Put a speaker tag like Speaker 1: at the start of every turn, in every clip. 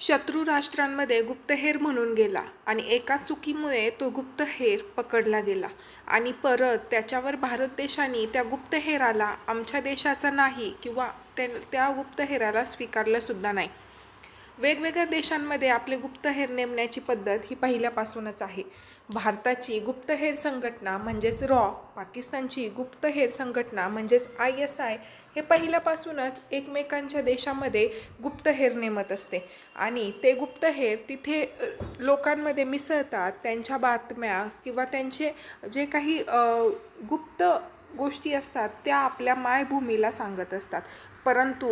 Speaker 1: शत्रू राष्ट्रांमध्ये गुप्तहेर म्हणून गेला आणि एका चुकीमुळे तो गुप्तहेर पकडला गेला आणि परत त्याच्यावर भारत देशाने त्या गुप्तहेराला आमच्या देशाचा नाही किंवा त्या गुप्तहेराला स्वीकारलं सुद्धा नाही. वेगवेगळ्या देशांमध्ये आपले गुप्तहेर नेमण्याची पद्धत ही पहिल्यापासूनच आहे. भारताची गुप्तहेर संघटना म्हणजेच रॉ, पाकिस्तानची गुप्तहेर संघटना म्हणजेच ISI हे पहिल्यापासूनच एकमेकांच्या देशामध्ये गुप्तहेर नेमत असते आणि ते गुप्तहेर तिथे लोकांमध्ये मिसळतात. त्यांच्या बातम्या किंवा त्यांचे जे काही गुप्त गोष्टी असतात त्या आपल्या मायभूमीला सांगत असतात. परंतु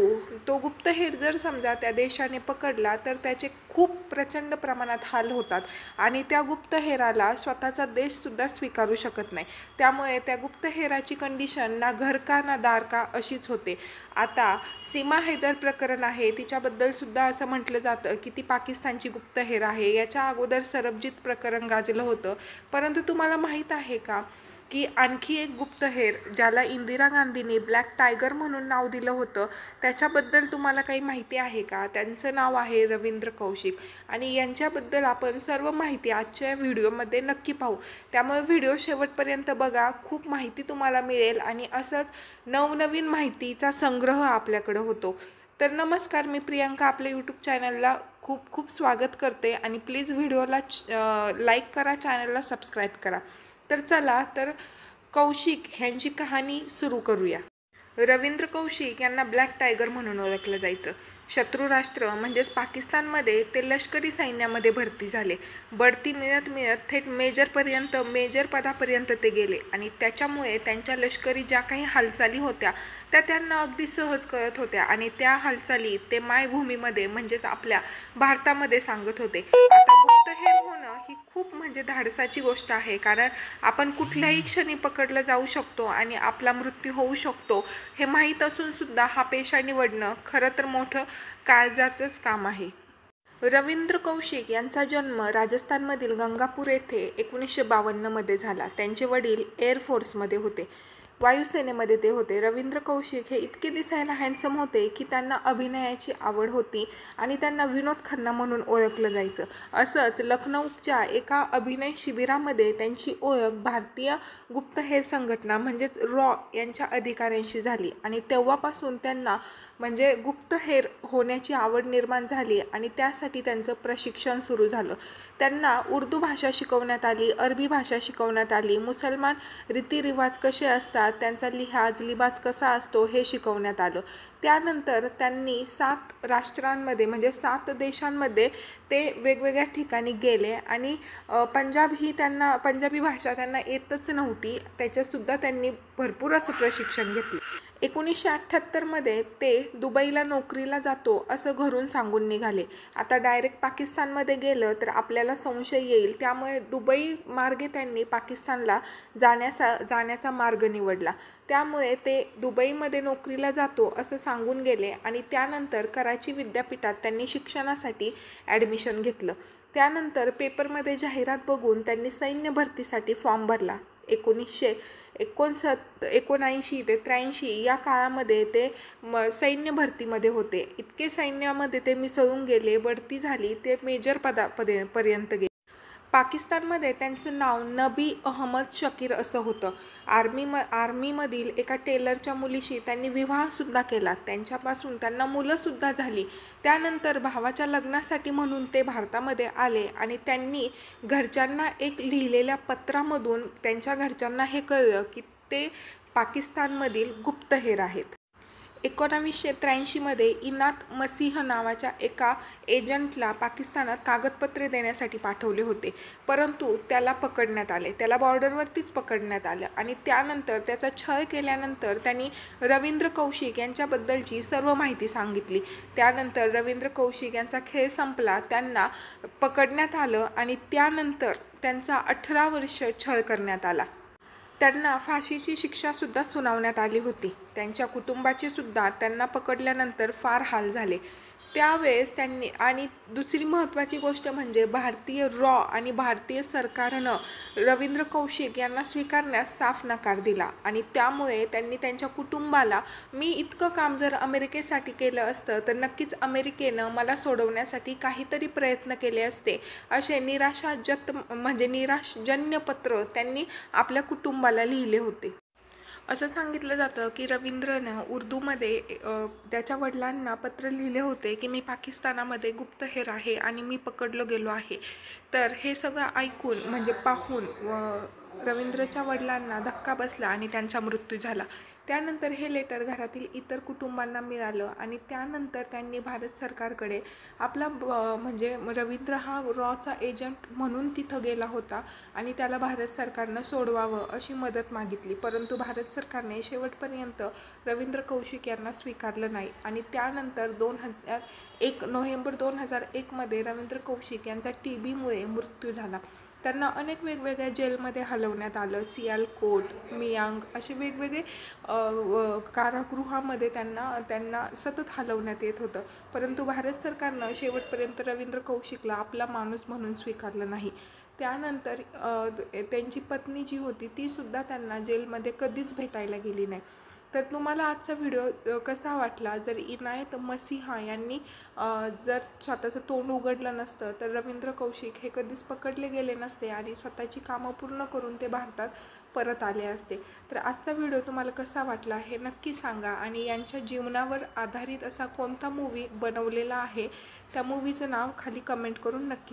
Speaker 1: तो गुप्तहेर जर समजा त्या देशाने पकडला तर त्याचे खूप प्रचंड प्रमाणात हाल होतात आणि त्या गुप्तहेराला स्वतःचा देशसुद्धा स्वीकारू शकत नाही. त्यामुळे त्या गुप्तहेराची कंडिशन ना घर का ना दार का अशीच होते. आता सीमा हैदर प्रकरण आहे, तिच्याबद्दलसुद्धा असं म्हटलं जातं की ती पाकिस्तानची गुप्तहेर आहे. याच्या अगोदर सरबजीत प्रकरण गाजलं होतं. परंतु तुम्हाला माहीत आहे का की आणखी एक गुप्तहेर ज्याला इंदिरा गांधींनी ब्लॅक टायगर म्हणून नाव दिलं होतं त्याच्याबद्दल तुम्हाला काही माहिती आहे का? त्यांचं नाव आहे रवींद्र कौशिक आणि यांच्याबद्दल आपण सर्व माहिती आजच्या व्हिडिओमध्ये नक्की पाहू. त्यामुळे व्हिडिओ शेवटपर्यंत बघा, खूप माहिती तुम्हाला मिळेल आणि असंच नवनवीन माहितीचा संग्रह आपल्याकडं होतो. तर नमस्कार, मी प्रियांका आपल्या यूट्यूब चॅनलला खूप खूप स्वागत करते आणि प्लीज व्हिडिओला लाईक करा, चॅनलला सबस्क्राईब करा. तर चला तर कौशिक ह्यांची कहाणी सुरू करूया. रवींद्र कौशिक यांना ब्लॅक टायगर म्हणून ओळखलं जायचं. शत्रू राष्ट्र म्हणजेच पाकिस्तानमध्ये ते लष्करी सैन्यामध्ये भरती झाले. बढती मिळत मिळत थेट मेजर पदापर्यंत ते गेले आणि त्याच्यामुळे त्यांच्या लष्करी ज्या काही हालचाली होत्या त्या त्यांना अगदी सहज कळत होत्या आणि त्या हालचाली ते मायभूमीमध्ये म्हणजेच आपल्या भारतामध्ये सांगत होते. आता गुप्तहेर होणं ही खूप म्हणजे धाडसाची गोष्ट आहे, कारण आपण कुठल्याही क्षणी पकडलं जाऊ शकतो आणि आपला मृत्यू होऊ शकतो हे माहीत असून सुद्धा हा पेशा निवडणं खरं तर मोठं काळजाचंच काम आहे. रवींद्र कौशिक यांचा जन्म राजस्थानमधील गंगापूर येथे 1952 मध्ये झाला. त्यांचे वडील एअरफोर्समध्ये होते, वायुसेनेमध्ये ते होते. रवींद्र कौशिक हे इतके दिसायला हँडसम होते की त्यांना अभिनयाची आवड होती आणि त्यांना विनोद खन्ना म्हणून ओळखलं जायचं. असंच लखनौच्या एका अभिनय शिबिरामध्ये त्यांची ओळख भारतीय गुप्तहेर संघटना म्हणजेच रॉ यांच्या अधिकाऱ्यांशी झाली आणि तेव्हापासून त्यांना म्हणजे गुप्तहेर होण्याची आवड निर्माण झाली आणि त्यासाठी त्यांचं प्रशिक्षण सुरू झालं. त्यांना उर्दू भाषा शिकवण्यात आली, अरबी भाषा शिकवण्यात आली, मुसलमान रीतिरिवाज कसे असतात, त्यांचा लिबास कसा असतो हे शिकवण्यात आलं. त्यानंतर त्यांनी 7 राष्ट्रांमध्ये म्हणजे 7 देशांमध्ये ते वेगवेगळ्या ठिकाणी गेले आणि पंजाबी भाषा त्यांना येतच नव्हती, त्याच्यासुद्धा त्यांनी भरपूर असं प्रशिक्षण घेतलं. 1978 मध्ये ते दुबईला नोकरीला जातो असं घरून सांगून निघाले. आता डायरेक्ट पाकिस्तानमध्ये गेलं तर आपल्याला संशय येईल, त्यामुळे दुबई मार्गे त्यांनी पाकिस्तानला जाण्याचा मार्ग निवडला. त्यामुळे ते दुबईमध्ये नोकरीला जातो असं सांगून गेले आणि त्यानंतर कराची विद्यापीठात त्यांनी शिक्षणासाठी ॲडमिशन घेतलं. त्यानंतर पेपरमध्ये जाहिरात बघून त्यांनी सैन्य भरतीसाठी फॉर्म भरला. 1979 ते 83 या काळामध्ये ते सैन्य भरतीमध्ये होते. इतके सैन्यामध्ये ते मिसळून गेले, बढती झाली, ते मेजर पदापर्यंत गेले. पाकिस्तानमध्ये त्यांचं नाव नबी अहमद शकीर असं होतं. आर्मीमधील एका टेलरच्या मुलीशी त्यांनी विवाहसुद्धा केला. त्यांच्यापासून त्यांना मुलंसुद्धा झाली. त्यानंतर भावाच्या लग्नासाठी म्हणून ते भारतामध्ये आले आणि त्यांनी घरच्यांना एक लिहिलेल्या पत्रामधून त्यांच्या घरच्यांना हे कळलं की ते पाकिस्तानमधील गुप्तहेर आहेत. 1983 मध्ये इनात मसीह नावाच्या एका एजंटला पाकिस्तानात कागदपत्रे देण्यासाठी पाठवले होते, परंतु त्याला पकडण्यात आले. त्याला बॉर्डरवरतीच पकडण्यात आलं आणि त्यानंतर त्याचा छळ केल्यानंतर त्यांनी रवींद्र कौशिक यांच्याबद्दलची सर्व माहिती सांगितली. त्यानंतर रवींद्र कौशिक यांचा खेळ संपला, त्यांना पकडण्यात आलं आणि त्यानंतर त्यांचा 18 वर्ष छळ करण्यात आला. त्यांना फाशीची शिक्षासुद्धा सुनावण्यात आली होती. त्यांच्या कुटुंबाचे सुद्धा त्यांना पकडल्यानंतर फार हाल झाले. त्यावेळेस त्यांनी आणि दुसरी महत्त्वाची गोष्ट म्हणजे भारतीय रॉ आणि भारतीय सरकारनं रवींद्र कौशिक यांना स्वीकारण्यास साफ नकार दिला आणि त्यामुळे त्यांनी त्यांच्या कुटुंबाला मी इतकं काम जर अमेरिकेसाठी केलं असतं तर नक्कीच अमेरिकेनं मला सोडवण्यासाठी काहीतरी प्रयत्न केले असते असे निराशजन्य पत्र त्यांनी आपल्या कुटुंबाला लिहिले होते. असं सांगितलं जातं की रवींद्रनं उर्दूमध्ये त्याच्या वडिलांना पत्र लिहिले होते की मी पाकिस्तानामध्ये गुप्तहेर आहे आणि मी पकडलो गेलो आहे. तर हे सगळं ऐकून म्हणजे पाहून रवींद्रच्या वडिलांना धक्का बसला आणि त्यांचा मृत्यू झाला. त्यानंतर हे लेटर घरातील इतर कुटुंबांना मिळालं आणि त्यानंतर त्यांनी भारत सरकारकडे आपला म्हणजे रवींद्र हा रॉचा एजंट म्हणून तिथं गेला होता आणि त्याला भारत सरकारनं सोडवावं अशी मदत मागितली. परंतु भारत सरकारने शेवटपर्यंत रवींद्र कौशिक यांना स्वीकारलं नाही आणि त्यानंतर नोव्हेंबर 2001मध्ये रवींद्र कौशिक यांचा TBमुळे मृत्यू झाला. त्यांना अनेक वेगवेगळ्या जेलमध्ये हलवण्यात आलं. सियालकोट, मियांग असे वेगवेगळे कारागृहामध्ये त्यांना सतत हलवण्यात येत होतं. परंतु भारत सरकारनं शेवटपर्यंत रवींद्र कौशिकला आपला माणूस म्हणून स्वीकारलं नाही. त्यानंतर त्यांची पत्नी जी होती तीसुद्धा त्यांना जेलमध्ये कधीच भेटायला गेली नाही. तर तुम्हाला आजचा व्हिडिओ कसा वाटला? जर इनायत मसीहा यांनी जर स्वतःचं तोंड उघडलं नसतं तर रवींद्र कौशिक हे कधीच पकडले गेले नसते आणि स्वतःची कामं पूर्ण करून ते भारतात परत आले असते. तर आजचा व्हिडिओ तुम्हाला कसा वाटला हे नक्की सांगा आणि यांच्या जीवनावर आधारित असा कोणता मूव्ही बनवलेला आहे त्या मूव्हीचं नाव खाली कमेंट करून नक्की